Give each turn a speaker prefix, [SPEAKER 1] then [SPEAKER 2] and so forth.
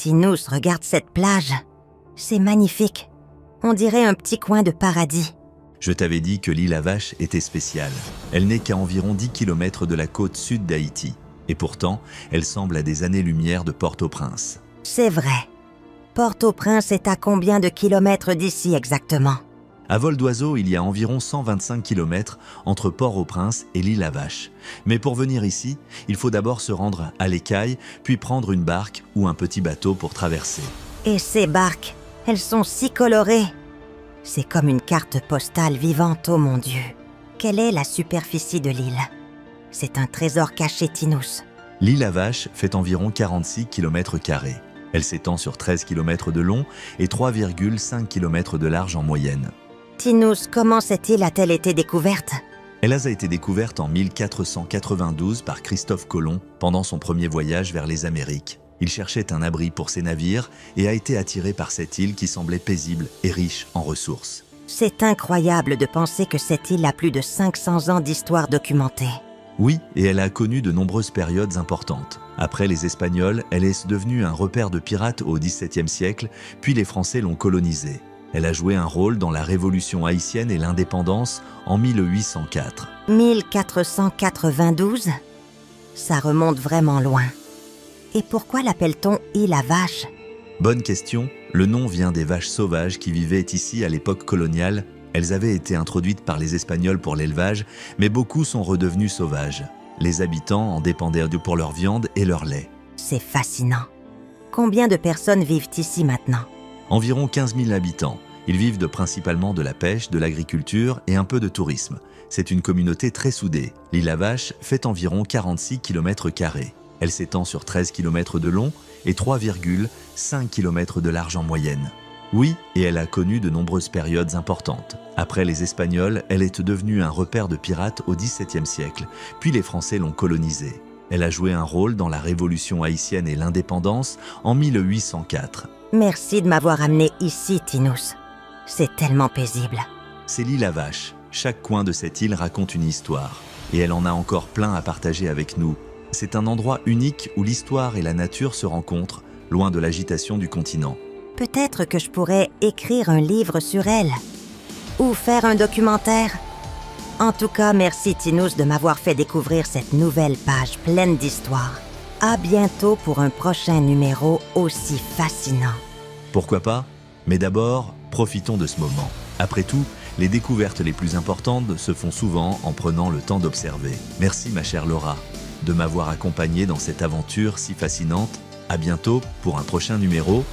[SPEAKER 1] Tinous, regarde cette plage. C'est magnifique. On dirait un petit coin de paradis.
[SPEAKER 2] Je t'avais dit que l'île à Vache était spéciale. Elle n'est qu'à environ 10 km de la côte sud d'Haïti. Et pourtant, elle semble à des années-lumière de Port-au-Prince.
[SPEAKER 1] C'est vrai. Port-au-Prince est à combien de kilomètres d'ici exactement?
[SPEAKER 2] À vol d'oiseau, il y a environ 125 km entre Port-au-Prince et l'île à Vache. Mais pour venir ici, il faut d'abord se rendre à l'écaille, puis prendre une barque ou un petit bateau pour traverser.
[SPEAKER 1] Et ces barques, elles sont si colorées. C'est comme une carte postale vivante, oh mon Dieu. Quelle est la superficie de l'île? C'est un trésor caché, Tinous.
[SPEAKER 2] L'île à Vache fait environ 46 km². Elle s'étend sur 13 km de long et 3,5 km de large en moyenne.
[SPEAKER 1] Tinous, comment cette île a-t-elle été découverte?
[SPEAKER 2] Elle a été découverte en 1492 par Christophe Colomb pendant son premier voyage vers les Amériques. Il cherchait un abri pour ses navires et a été attiré par cette île qui semblait paisible et riche en ressources.
[SPEAKER 1] C'est incroyable de penser que cette île a plus de 500 ans d'histoire documentée.
[SPEAKER 2] Oui, et elle a connu de nombreuses périodes importantes. Après les Espagnols, elle est devenue un repère de pirates au XVIIe siècle, puis les Français l'ont colonisée. Elle a joué un rôle dans la Révolution haïtienne et l'indépendance en 1804.
[SPEAKER 1] 1492? Ça remonte vraiment loin. Et pourquoi l'appelle-t-on île à Vache?
[SPEAKER 2] Bonne question. Le nom vient des vaches sauvages qui vivaient ici à l'époque coloniale. Elles avaient été introduites par les Espagnols pour l'élevage, mais beaucoup sont redevenus sauvages. Les habitants en dépendaient pour leur viande et leur lait.
[SPEAKER 1] C'est fascinant. Combien de personnes vivent ici maintenant?
[SPEAKER 2] Environ 15 000 habitants. Ils vivent principalement de la pêche, de l'agriculture et un peu de tourisme. C'est une communauté très soudée. L'île à Vache fait environ 46 km². Elle s'étend sur 13 km de long et 3,5 km de large en moyenne. Oui, et elle a connu de nombreuses périodes importantes. Après les Espagnols, elle est devenue un repère de pirates au XVIIe siècle, puis les Français l'ont colonisée. Elle a joué un rôle dans la Révolution haïtienne et l'indépendance en 1804.
[SPEAKER 1] Merci de m'avoir amené ici, Tinous. C'est tellement paisible.
[SPEAKER 2] C'est l'île à Vache. Chaque coin de cette île raconte une histoire. Et elle en a encore plein à partager avec nous. C'est un endroit unique où l'histoire et la nature se rencontrent, loin de l'agitation du continent.
[SPEAKER 1] Peut-être que je pourrais écrire un livre sur elle. Ou faire un documentaire. En tout cas, merci Tinous de m'avoir fait découvrir cette nouvelle page pleine d'histoire. À bientôt pour un prochain numéro aussi fascinant.
[SPEAKER 2] Pourquoi pas? Mais d'abord, profitons de ce moment. Après tout, les découvertes les plus importantes se font souvent en prenant le temps d'observer. Merci ma chère Laura, de m'avoir accompagnée dans cette aventure si fascinante. À bientôt pour un prochain numéro